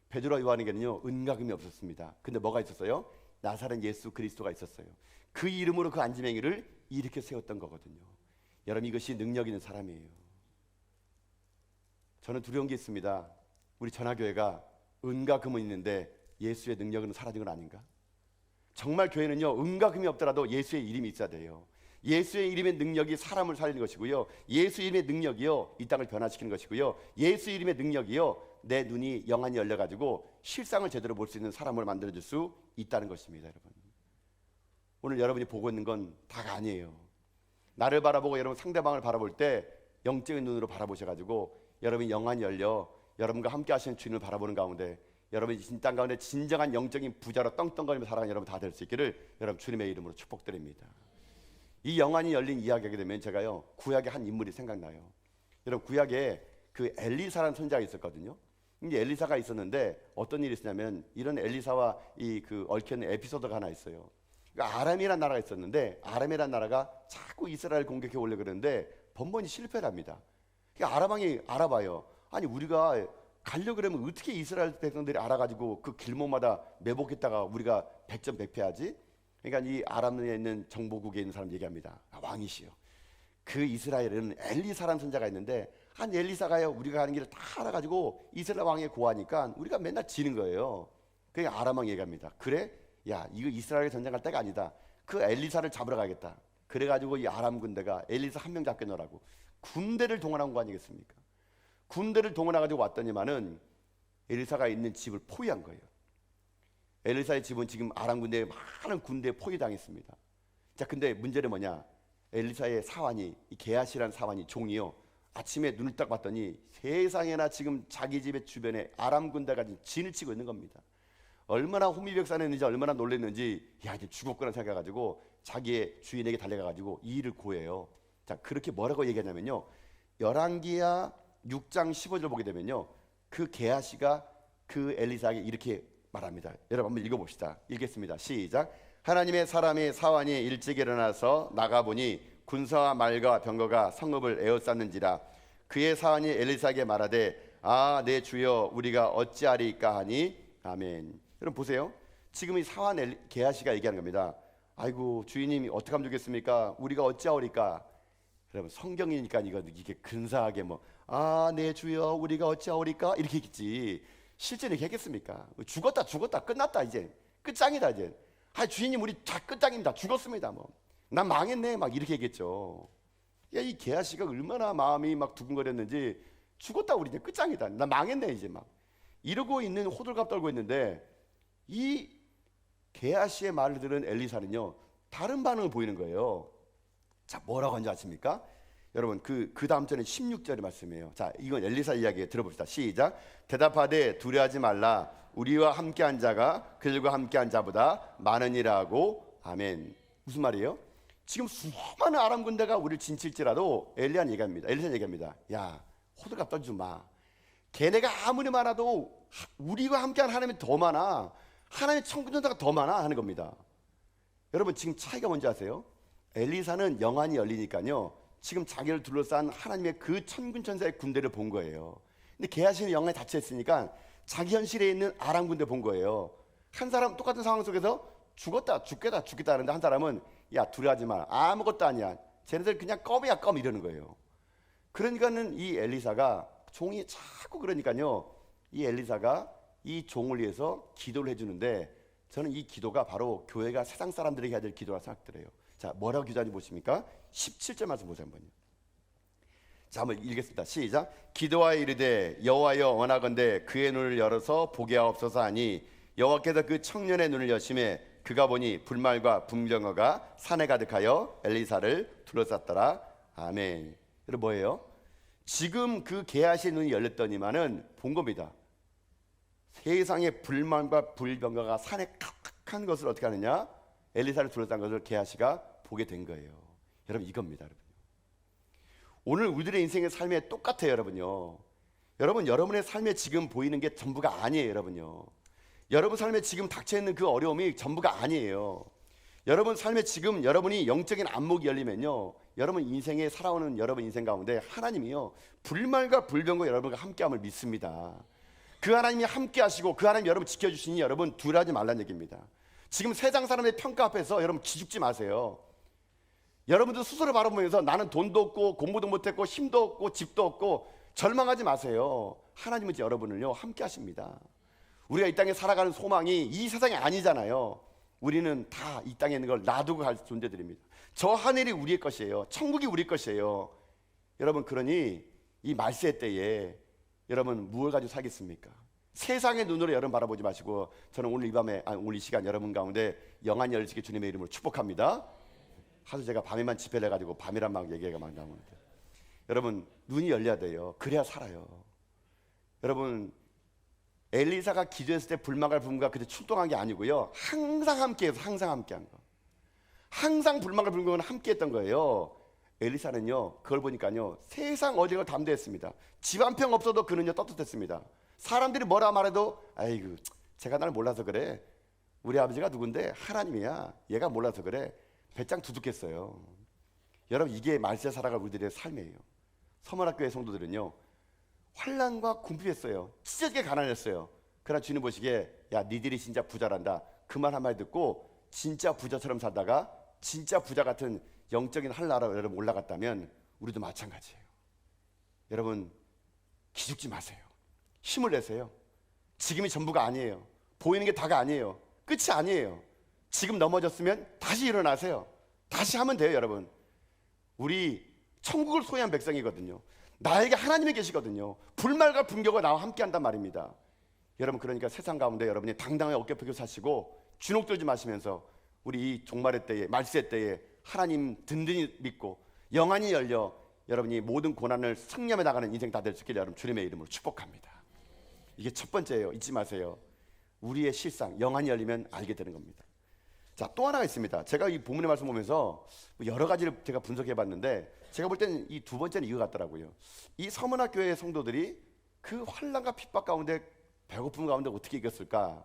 베드로와 요한에게는요 은과 금이 없었습니다. 근데 뭐가 있었어요? 나사렛 예수 그리스도가 있었어요. 그 이름으로 그 안진뱅이를 일으켜 세웠던 거거든요. 여러분 이것이 능력 있는 사람이에요. 저는 두려운 게 있습니다. 우리 전화교회가 은과 금은 있는데 예수의 능력은 사라진 건 아닌가? 정말 교회는요 은과 금이 없더라도 예수의 이름이 있어야 돼요. 예수의 이름의 능력이 사람을 살리는 것이고요 예수 이름의 능력이요 이 땅을 변화시키는 것이고요 예수 이름의 능력이요 내 눈이 영안이 열려가지고 실상을 제대로 볼 수 있는 사람을 만들어줄 수 있다는 것입니다. 여러분 오늘 여러분이 보고 있는 건 다가 아니에요. 나를 바라보고 여러분 상대방을 바라볼 때 영적인 눈으로 바라보셔가지고 여러분이 영안이 열려 여러분과 함께 하시는 주님을 바라보는 가운데 여러분이 진땅 가운데 진정한 영적인 부자로 떵떵거리며 살아가는 여러분 다 될 수 있기를 여러분 주님의 이름으로 축복드립니다. 이 영안이 열린 이야기하게 되면 제가요 구약의 한 인물이 생각나요. 여러분 구약에 그 엘리사라는 선지자가 있었거든요. 근데 엘리사가 있었는데 어떤 일이 있었냐면 이런 엘리사와 이 그 얽혀있는 에피소드가 하나 있어요. 그러니까 아람이라는 나라가 있었는데 아람이라는 나라가 자꾸 이스라엘 공격해 오려고 그러는데 번번이 실패를 합니다. 그러니까 아람 왕이 알아봐요. 아니 우리가 가려고 그러면 어떻게 이스라엘 백성들이 알아가지고 그 길목마다 매복했다가 우리가 백전백패하지? 그러니까 이 아람에 있는 정보국에 있는 사람 얘기합니다. 왕이시여 그 이스라엘은 엘리사라는 선자가 있는데 한 엘리사가요 우리가 가는 길을 다 알아가지고 이스라엘 왕에 고하니까 우리가 맨날 지는 거예요. 그러니까 아람 왕 얘기합니다. 그래? 야 이거 이스라엘 전쟁할 때가 아니다. 그 엘리사를 잡으러 가겠다. 그래가지고 이 아람 군대가 엘리사 한 명 잡게 넣으라고 군대를 동원한 거 아니겠습니까? 군대를 동원해가지고 왔더니만은 엘리사가 있는 집을 포위한 거예요. 엘리사의 집은 지금 아람 군대에 많은 군대에 포위당했습니다. 자, 근데 문제는 뭐냐? 엘리사의 사환이, 이 게하시라는 사환이 종이요, 아침에 눈을 딱 봤더니 세상에나 지금 자기 집의 주변에 아람 군대가 진을 치고 있는 겁니다. 얼마나 혼미백산했는지, 얼마나 놀랐는지, 야, 이제 죽었구나 생각해가지고 자기의 주인에게 달려가가지고 이 일을 고해요. 자, 그렇게 뭐라고 얘기하냐면요, 열왕기하 6장 15절 보게 되면요, 그 게하시가 그 엘리사에게 이렇게 말합니다. 여러분 한번 읽어봅시다. 읽겠습니다. 시작. 하나님의 사람이 사환이 일찍 일어나서 나가보니 군사와 말과 병거가 성읍을 에워쌌는지라. 그의 사환이 엘리사에게 말하되, 아, 내 주여, 우리가 어찌하리까 하니. 아멘. 여러분 보세요. 지금 이 사환 게하시가 얘기하는 겁니다. 아이고, 주인님이 어떻게 하면 좋겠습니까? 우리가 어찌하오리까? 여러분 성경이니까 이게 근사하게 뭐, 아, 내 주여, 우리가 어찌하오리까? 이렇게 했겠지. 실제 이렇게 했겠습니까? 죽었다 끝났다, 이제 끝장이다, 이제. 아, 주인님, 우리 다 끝장입니다. 죽었습니다. 뭐, 난 망했네, 막 이렇게 얘기했죠. 야, 이 게하시가 얼마나 마음이 막 두근거렸는지, 죽었다, 우리 이제 끝장이다, 나 망했네, 이제 막 이러고 있는, 호들갑 떨고 있는데, 이 게하시의 말을 들은 엘리사는요, 다른 반응을 보이는 거예요. 자, 뭐라고 하는지 아십니까? 여러분 그 다음 절에 16절의 말씀이에요. 자, 이건 엘리사 이야기 들어봅시다. 시작. 대답하되 두려워하지 말라. 우리와 함께한 자가 그들과 함께한 자보다 많으니라고. 아멘. 무슨 말이에요? 지금 수많은 아람 군대가 우리를 진칠지라도 엘리사는 얘기합니다. 야, 호들갑 떨지 마. 걔네가 아무리 많아도 우리와 함께한 하나님이 더 많아. 하나님의 천군천사가 더 많아 하는 겁니다. 여러분 지금 차이가 뭔지 아세요? 엘리사는 영안이 열리니까요, 지금 자기를 둘러싼 하나님의 그 천군천사의 군대를 본 거예요. 근데 게하시는 영안이 닫혀있으니까 자기 현실에 있는 아람 군대 본 거예요. 한 사람 똑같은 상황 속에서 죽겠다 하는데, 한 사람은 야, 두려워하지 마, 아무것도 아니야, 쟤네들 그냥 껌이야, 껌, 이러는 거예요. 그러니까는 이 엘리사가, 종이 자꾸 그러니까요, 이 엘리사가 이 종을 위해서 기도를 해주는데, 저는 이 기도가 바로 교회가 세상 사람들에게 해야 될 기도라 생각들어요. 자, 뭐라고 기도하는지 보십니까? 17절 말씀 보세요 한번요. 자, 한번 읽겠습니다. 시작. 기도하여 이르되 여호와여, 원하건대 그의 눈을 열어서 보게 하옵소서 하니, 여호와께서 그 청년의 눈을 여심해 그가 보니 불말과 분병거가 산에 가득하여 엘리사를 둘러쌌더라. 아멘. 여러분 뭐예요? 지금 그 게하시의 눈이 열렸더니만은 본 겁니다. 세상에 불만과 불병거가 산에 가득한 것을 어떻게 하느냐? 엘리사를 둘러싼 것을 게하시가 보게 된 거예요. 여러분 이겁니다. 여러분, 오늘 우리들의 인생의 삶에 똑같아요. 여러분요, 여러분의 삶에 지금 보이는 게 전부가 아니에요. 여러분요, 여러분 삶에 지금 닥쳐있는 그 어려움이 전부가 아니에요. 여러분 삶에 지금 여러분이 영적인 안목이 열리면요, 여러분 인생에 살아오는 여러분 인생 가운데 하나님이요, 불말과 불병과 여러분과 함께함을 믿습니다. 그 하나님이 함께 하시고 그 하나님 여러분 지켜주시니 여러분 두려워하지 말라는 얘기입니다. 지금 세상 사람의 평가 앞에서 여러분 기죽지 마세요. 여러분도 스스로 바라보면서 나는 돈도 없고 공부도 못했고 힘도 없고 집도 없고 절망하지 마세요. 하나님은 여러분을요 함께 하십니다. 우리가 이 땅에 살아가는 소망이 이 세상이 아니잖아요. 우리는 다 이 땅에 있는 걸 놔두고 갈 존재들입니다. 저 하늘이 우리의 것이에요. 천국이 우리 것이에요. 여러분, 그러니 이 말세 때에 여러분 무엇을 가지고 살겠습니까? 세상의 눈으로 여러분 바라보지 마시고, 저는 오늘 이 밤에, 오늘 이 시간 여러분 가운데 영안이 열리시게 주님의 이름으로 축복합니다. 하도 제가 밤에만 집회를 해가지고 밤이란 막 얘기가 막 나오는데, 여러분 눈이 열려야 돼요. 그래야 살아요. 여러분, 엘리사가 기도했을 때 불만과 분과 그때 출동한 게 아니고요, 항상 함께해서 항상 함께한 거, 항상 불만과 분과는 함께했던 거예요. 엘리사는요, 그걸 보니까요, 세상 어디가 담대했습니다. 집 한 평 없어도 그는요 떳떳했습니다. 사람들이 뭐라 말해도 아이고, 제가 날 몰라서 그래, 우리 아버지가 누군데 하나님이야, 얘가 몰라서 그래, 배짱 두둑했어요. 여러분, 이게 말세 살아갈 우리들의 삶이에요. 서문학교의 성도들은요, 환난과 궁핍했어요. 찢어지게 가난했어요. 그러나 주님 보시기에, 야, 니들이 진짜 부자란다, 그 말 한마디 듣고 진짜 부자처럼 살다가 진짜 부자 같은 영적인 하늘나라로 여러분 올라갔다면 우리도 마찬가지예요. 여러분, 기죽지 마세요. 힘을 내세요. 지금이 전부가 아니에요. 보이는 게 다가 아니에요. 끝이 아니에요. 지금 넘어졌으면 다시 일어나세요. 다시 하면 돼요. 여러분, 우리 천국을 소유한 백성이거든요. 나에게 하나님이 계시거든요. 불말과 분교가 나와 함께 한단 말입니다. 여러분, 그러니까 세상 가운데 여러분이 당당하게 어깨 펴고 사시고 주눅 들지 마시면서 우리 이 종말의 때에, 말세 때에 하나님 든든히 믿고 영안이 열려 여러분이 모든 고난을 승리하며 나가는 인생 다 될 수 있기를 여러분 주님의 이름으로 축복합니다. 이게 첫 번째예요. 잊지 마세요. 우리의 실상, 영안이 열리면 알게 되는 겁니다. 자, 또 하나가 있습니다. 제가 이 본문의 말씀 보면서 여러 가지를 제가 분석해 봤는데 제가 볼 때는 이 두 번째는 이거 같더라고요. 이 서문학 교회의 성도들이 그 환난과 핍박 가운데 배고픔 가운데 어떻게 이겼을까?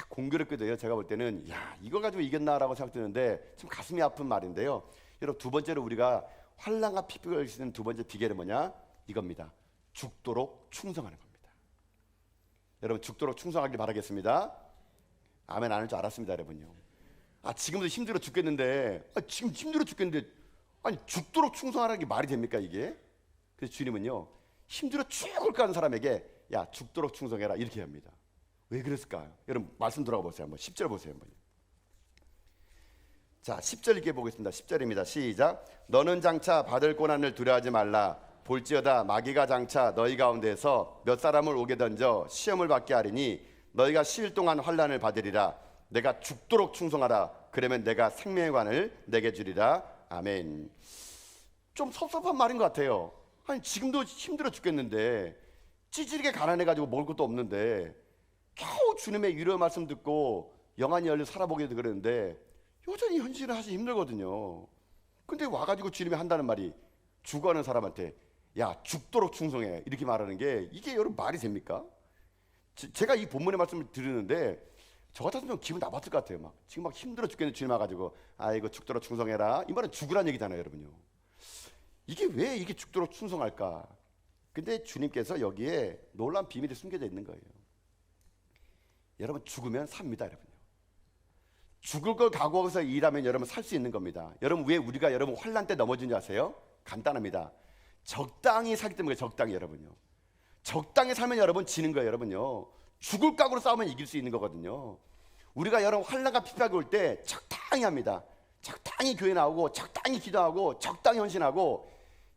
공교롭게도요. 제가 볼 때는 야, 이거 가지고 이겼나라고 생각드는데 좀 가슴이 아픈 말인데요. 여러분, 두 번째로 우리가 환난과 핍박을 이길 수 있는 두 번째 비결은 뭐냐? 이겁니다. 죽도록 충성하는 겁니다. 여러분, 죽도록 충성하길 바라겠습니다. 아멘 안 할 줄 알았습니다, 여러분요. 지금도 힘들어 죽겠는데, 지금 힘들어 죽겠는데, 아니 죽도록 충성하라는 게 말이 됩니까 이게? 그래서 주님은요, 힘들어 죽을 하는 사람에게 야, 죽도록 충성해라 이렇게 합니다. 왜 그랬을까요? 여러분, 말씀 들어가 보세요. 한번 10절 보세요. 한번. 자, 10절 읽게 보겠습니다. 10절입니다. 시작. 너는 장차 받을 고난을 두려워하지 말라. 볼지어다 마귀가 장차 너희 가운데에서 몇 사람을 오게 던져 시험을 받게 하리니 너희가 시일 동안 환난을 받으리라. 내가 죽도록 충성하라. 그러면 내가 생명의 관을 내게 주리라. 아멘. 좀 섭섭한 말인 것 같아요. 아니 지금도 힘들어 죽겠는데 찌질하게 가난해가지고 먹을 것도 없는데 겨우 주님의 위로의 말씀 듣고 영안이 열려 살아보게 그러는데 여전히 현실을 하기 힘들거든요. 근데 와가지고 주님이 한다는 말이 죽어가는 사람한테 야, 죽도록 충성해 이렇게 말하는 게 이게 여러분 말이 됩니까? 제가 이 본문의 말씀을 들으는데 저 같았으면 기분 나빴을 것 같아요. 지금 막 힘들어 죽겠는데 주님 와가지고 아이고 죽도록 충성해라, 이 말은 죽으란 얘기잖아요, 여러분요. 이게 왜 이게 죽도록 충성할까? 근데 주님께서 여기에 놀라운 비밀이 숨겨져 있는 거예요. 여러분, 죽으면 삽니다, 여러분요. 죽을 걸 각오해서 일하면 여러분 살 수 있는 겁니다. 여러분, 왜 우리가 여러분 환난 때 넘어진 줄 아세요? 간단합니다. 적당히 살기 때문에. 적당히, 여러분요. 적당히 살면 여러분 지는 거예요, 여러분요. 죽을 각오로 싸우면 이길 수 있는 거거든요. 우리가 여러분 환난과 핍박이 올 때 적당히 합니다. 적당히 교회 나오고 적당히 기도하고 적당히 헌신하고.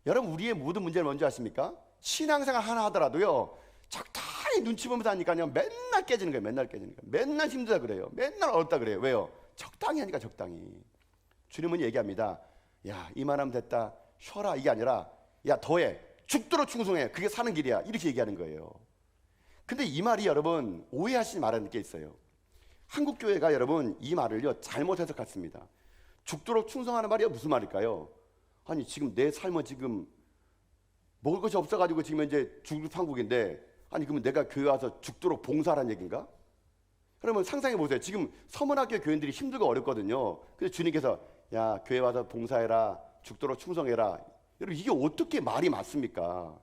여러분, 우리의 모든 문제를 뭔지 아십니까? 신앙생활 하나 하더라도요, 적당히 눈치 보면서 하니까요 맨날 깨지는 거예요. 맨날 깨지는 거예요. 맨날 힘들다 그래요. 맨날 어렵다 그래요. 왜요? 적당히 하니까. 적당히. 주님은 얘기합니다. 야, 이만하면 됐다, 쉬어라, 이게 아니라 야, 더해, 죽도록 충성해, 그게 사는 길이야, 이렇게 얘기하는 거예요. 근데 이 말이 여러분 오해하시지 말아야 게 있어요. 한국 교회가 여러분 이 말을요 잘못 해석했습니다. 죽도록 충성하는 말이 무슨 말일까요? 아니 지금 내 삶은 지금 먹을 것이 없어가지고 지금 이제 죽을 판국인데, 아니 그러면 내가 교회 와서 죽도록 봉사하라는 얘기인가? 그러면 상상해 보세요. 지금 서문학교 교인들이 힘들고 어렵거든요. 그래서 주님께서 야, 교회 와서 봉사해라, 죽도록 충성해라. 여러분, 이게 어떻게 말이 맞습니까?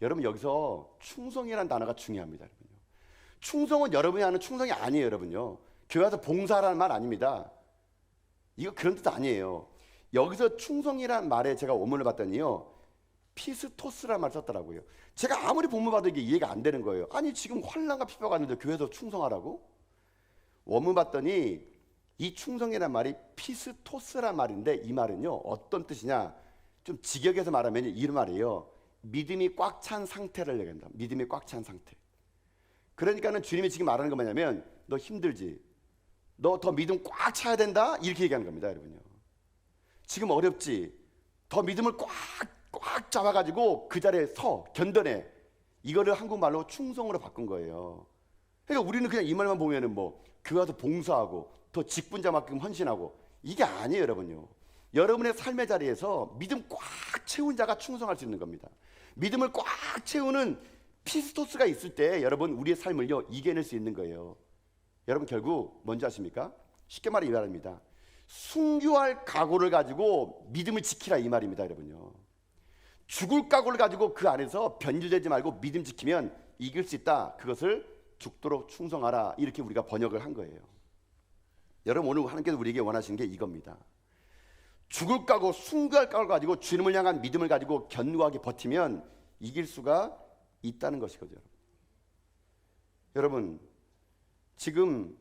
여러분, 여기서 충성이라는 단어가 중요합니다. 여러분요. 충성은 여러분이 하는 충성이 아니에요, 여러분요. 교회 와서 봉사하라는 말 아닙니다. 이거 그런 뜻 아니에요. 여기서 충성이라는 말에 제가 원문을 봤더니요, 피스토스라는 말 썼더라고요. 제가 아무리 본문 봐도 이게 이해가 안 되는 거예요. 아니 지금 환난과 핍박 왔는데 교회에서 충성하라고? 원문 봤더니 이 충성이라는 말이 피스토스라는 말인데, 이 말은요 어떤 뜻이냐, 좀 직역해서 말하면 이런 말이에요. 믿음이 꽉 찬 상태를 얘기한다. 믿음이 꽉 찬 상태. 그러니까는 주님이 지금 말하는 건 뭐냐면, 너 힘들지? 너 더 믿음 꽉 차야 된다? 이렇게 얘기하는 겁니다, 여러분요. 지금 어렵지? 더 믿음을 꽉 잡아가지고 그 자리에 서, 견뎌내. 이거를 한국말로 충성으로 바꾼 거예요. 그러니까 우리는 그냥 이 말만 보면은 교회 와서 봉사하고 더 직분자만큼 헌신하고, 이게 아니에요, 여러분요. 여러분의 삶의 자리에서 믿음 꽉 채운 자가 충성할 수 있는 겁니다. 믿음을 꽉 채우는 피스토스가 있을 때 여러분 우리의 삶을요 이겨낼 수 있는 거예요. 여러분, 결국 뭔지 아십니까? 쉽게 말해 이 말입니다. 순교할 각오를 가지고 믿음을 지키라, 이 말입니다, 여러분요. 죽을 각오를 가지고 그 안에서 변질되지 말고 믿음 지키면 이길 수 있다. 그것을 죽도록 충성하라, 이렇게 우리가 번역을 한 거예요. 여러분, 오늘 하나님께서 우리에게 원하시는 게 이겁니다. 죽을 각오, 순교할 각오를 가지고 주님을 향한 믿음을 가지고 견고하게 버티면 이길 수가 있다는 것이거든요. 여러분, 지금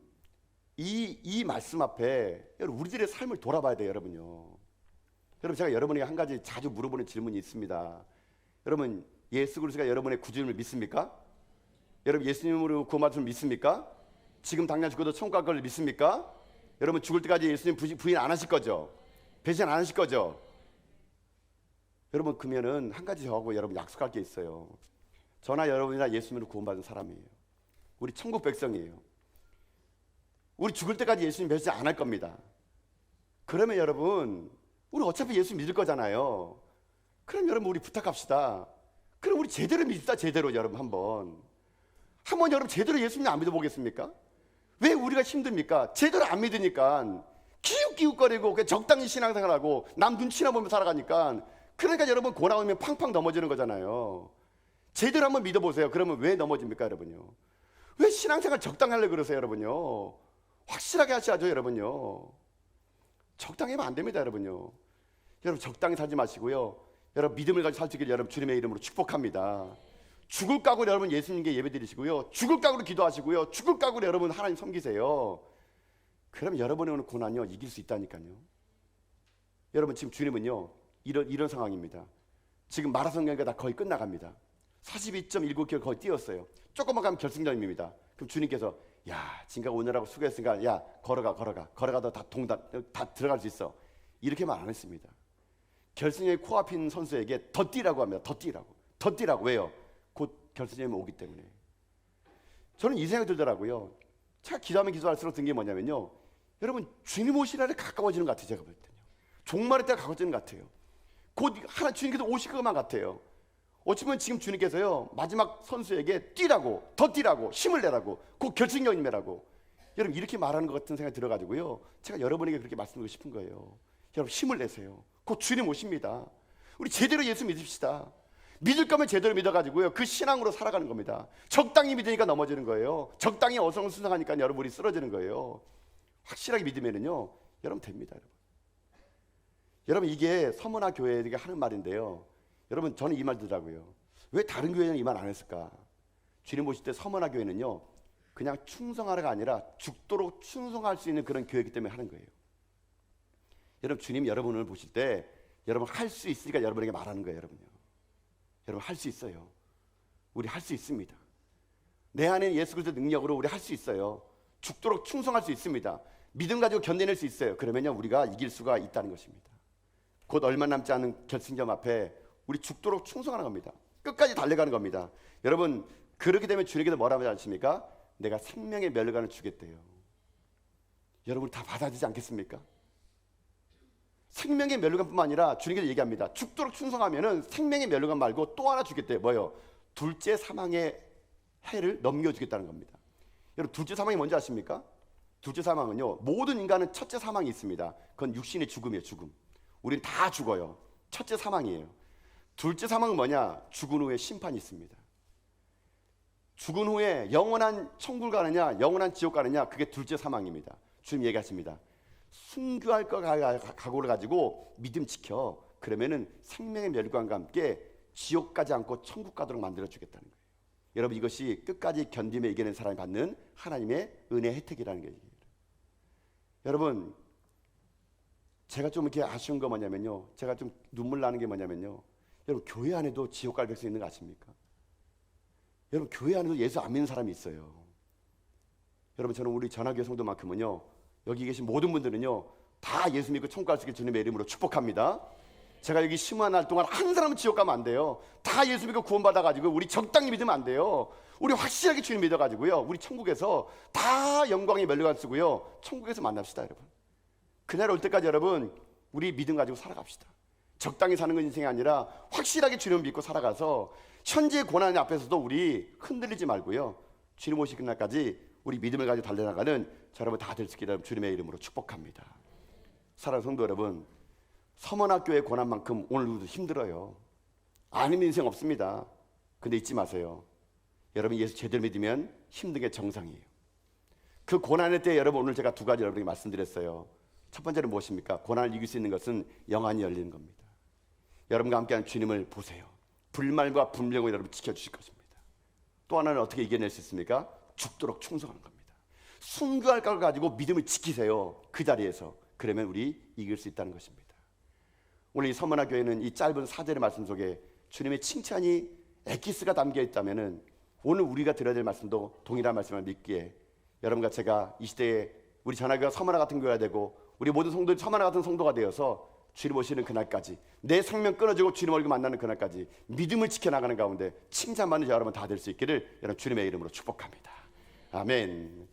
이 말씀 앞에 여러분 우리들의 삶을 돌아봐야 돼요, 여러분요. 여러분 제가 여러분에게 한 가지 자주 물어보는 질문이 있습니다. 여러분 예수 그리스도가 여러분의 구주님을 믿습니까? 여러분 예수님으로 구원받음을 믿습니까? 지금 당장 죽어도 천국 갈 걸 믿습니까? 여러분 죽을 때까지 예수님 부인 안 하실 거죠? 배신 안 하실 거죠? 여러분 그러면은 한 가지 저하고 여러분 약속할 게 있어요. 저나 여러분이나 예수님으로 구원받은 사람이에요. 우리 천국 백성이에요. 우리 죽을 때까지 예수님 배신 안 할 겁니다. 그러면 여러분 우리 어차피 예수 믿을 거잖아요. 그럼 여러분 우리 부탁합시다. 그럼 우리 제대로 믿읍시다. 제대로 여러분 한번 여러분 제대로 예수님 안 믿어보겠습니까? 왜 우리가 힘듭니까? 제대로 안 믿으니까 기웃기웃거리고 적당히 신앙생활하고 남 눈치나 보면 살아가니까, 그러니까 여러분 고난 오면 팡팡 넘어지는 거잖아요. 제대로 한번 믿어보세요. 그러면 왜 넘어집니까 여러분요? 왜 신앙생활 적당히 하려고 그러세요 여러분요? 확실하게 하셔야죠 여러분요. 적당히 하면 안 됩니다 여러분요. 여러분 적당히 살지 마시고요. 여러분 믿음을 가지고 살 수 있기를 여러분 주님의 이름으로 축복합니다. 죽을 각오로 여러분 예수님께 예배드리시고요. 죽을 각오로 기도하시고요. 죽을 각오로 여러분 하나님 섬기세요. 그럼 여러분의 오늘 고난요 이길 수 있다니까요. 여러분 지금 주님은요 이런 상황입니다. 지금 마라톤 경기가 다 거의 끝나갑니다. 42.19km 거의 뛰었어요. 조금만 가면 결승점입니다. 그럼 주님께서 야 지금까지 오느라고 수고했으니까 야 걸어가도 다 들어갈 수 있어, 이렇게 말 안 했습니다. 결승에 코앞인 선수에게 더 뛰라고 합니다. 더 뛰라고. 왜요? 곧 결승점이 오기 때문에. 저는 이 생각이 들더라고요. 제가 기도하면 기도할수록 든 게 뭐냐면요, 여러분 주님 오실 날에 가까워지는 것 같아요. 제가 볼 때요 종말의 때가 가까워지는 것 같아요. 곧 하나 주님께서 오실 것만 같아요. 어쩌면 지금 주님께서요 마지막 선수에게 뛰라고, 더 뛰라고, 힘을 내라고, 곧 결승점이라고 여러분 이렇게 말하는 것 같은 생각이 들어가지고요 제가 여러분에게 그렇게 말씀드리고 싶은 거예요. 여러분 힘을 내세요. 곧 주님 오십니다. 우리 제대로 예수 믿읍시다. 믿을 거면 제대로 믿어가지고요 그 신앙으로 살아가는 겁니다. 적당히 믿으니까 넘어지는 거예요. 적당히 어성순성하니까 여러분 우리 쓰러지는 거예요. 확실하게 믿으면은요 여러분 됩니다. 여러분 이게 서문화 교회에게 하는 말인데요, 여러분 저는 이 말 들더라고요. 왜 다른 교회는 이 말 안 했을까? 주님 보실 때 서문화 교회는요 그냥 충성하라가 아니라 죽도록 충성할 수 있는 그런 교회이기 때문에 하는 거예요. 여러분 주님 여러분을 보실 때 여러분 할 수 있으니까 여러분에게 말하는 거예요. 여러분 할 수 있어요. 우리 할 수 있습니다. 내 안에 예수 그리스도 능력으로 우리 할 수 있어요. 죽도록 충성할 수 있습니다. 믿음 가지고 견뎌낼 수 있어요. 그러면요 우리가 이길 수가 있다는 것입니다. 곧 얼마 남지 않은 결승점 앞에 우리 죽도록 충성하는 겁니다. 끝까지 달려가는 겁니다. 여러분 그렇게 되면 주님께서 뭐라고 하지 않습니까? 내가 생명의 멸류관을 주겠대요. 여러분 다 받아들이지 않겠습니까? 생명의 멸류관뿐만 아니라 주님께서 얘기합니다. 죽도록 충성하면은 생명의 멸류관 말고 또 하나 주겠대요. 뭐요? 둘째 사망의 해를 넘겨주겠다는 겁니다. 여러분 둘째 사망이 뭔지 아십니까? 둘째 사망은요 모든 인간은 첫째 사망이 있습니다. 그건 육신의 죽음이에요. 죽음. 우리는 다 죽어요. 첫째 사망이에요. 둘째 사망은 뭐냐? 죽은 후에 심판이 있습니다. 죽은 후에 영원한 천국을 가느냐 영원한 지옥 가느냐, 그게 둘째 사망입니다. 주님 얘기하십니다. 순교할 거 각오를 가지고 믿음 지켜. 그러면은 생명의 멸관과 함께 지옥 가지 않고 천국 가도록 만들어 주겠다는 거예요. 여러분 이것이 끝까지 견디며 이겨낸 사람이 받는 하나님의 은혜 혜택이라는 거예요. 여러분 제가 좀 이렇게 아쉬운 거 뭐냐면요, 제가 좀 눈물 나는 게 뭐냐면요, 여러분 교회 안에도 지옥 갈 백성이 있는 거 아십니까? 여러분 교회 안에도 예수 안 믿는 사람이 있어요. 여러분 저는 우리 전화교회 성도만큼은요 여기 계신 모든 분들은요 다 예수 믿고 천국 갈 수 있게 주님의 이름으로 축복합니다. 제가 여기 심한 날 동안 한 사람은 지옥 가면 안 돼요. 다 예수 믿고 구원받아가지고 우리 적당히 믿으면 안 돼요. 우리 확실하게 주님 믿어가지고요 우리 천국에서 다 영광의 멸류관 쓰고요 천국에서 만납시다. 여러분 그날 올 때까지 여러분 우리 믿음 가지고 살아갑시다. 적당히 사는 건 인생이 아니라 확실하게 주님을 믿고 살아가서 현재의 고난 앞에서도 우리 흔들리지 말고요 주님 오실 날까지 우리 믿음을 가지고 달려나가는 저 여러분 다 될 수 있기를 주님의 이름으로 축복합니다. 사랑하는 성도 여러분, 서문학교의 고난만큼 오늘도 힘들어요. 아니면 인생 없습니다. 근데 잊지 마세요. 여러분 예수 제대로 믿으면 힘든 게 정상이에요. 그 고난의 때 여러분 오늘 제가 두 가지 여러분에게 말씀드렸어요. 첫 번째는 무엇입니까? 고난을 이길 수 있는 것은 영안이 열리는 겁니다. 여러분과 함께하는 주님을 보세요. 불말과 분명을 여러분 지켜주실 것입니다. 또 하나는 어떻게 이겨낼 수 있습니까? 죽도록 충성하는 겁니다. 순교할 걸 가지고 믿음을 지키세요. 그 자리에서. 그러면 우리 이길 수 있다는 것입니다. 오늘 이 서머나 교회는 이 짧은 4절의 말씀 속에 주님의 칭찬이 엑기스가 담겨 있다면은 오늘 우리가 들어야 될 말씀도 동일한 말씀을 믿기에 여러분과 제가 이 시대에 우리 전하교가 서머나 같은 교회가 되고 우리 모든 성도들이 서머나 같은 성도가 되어서 주님 오시는 그날까지 내 생명 끊어지고 주님 얼굴 만나는 그날까지 믿음을 지켜나가는 가운데 칭찬받는 여러분 다 될 수 있기를 여러분 주님의 이름으로 축복합니다. 아멘.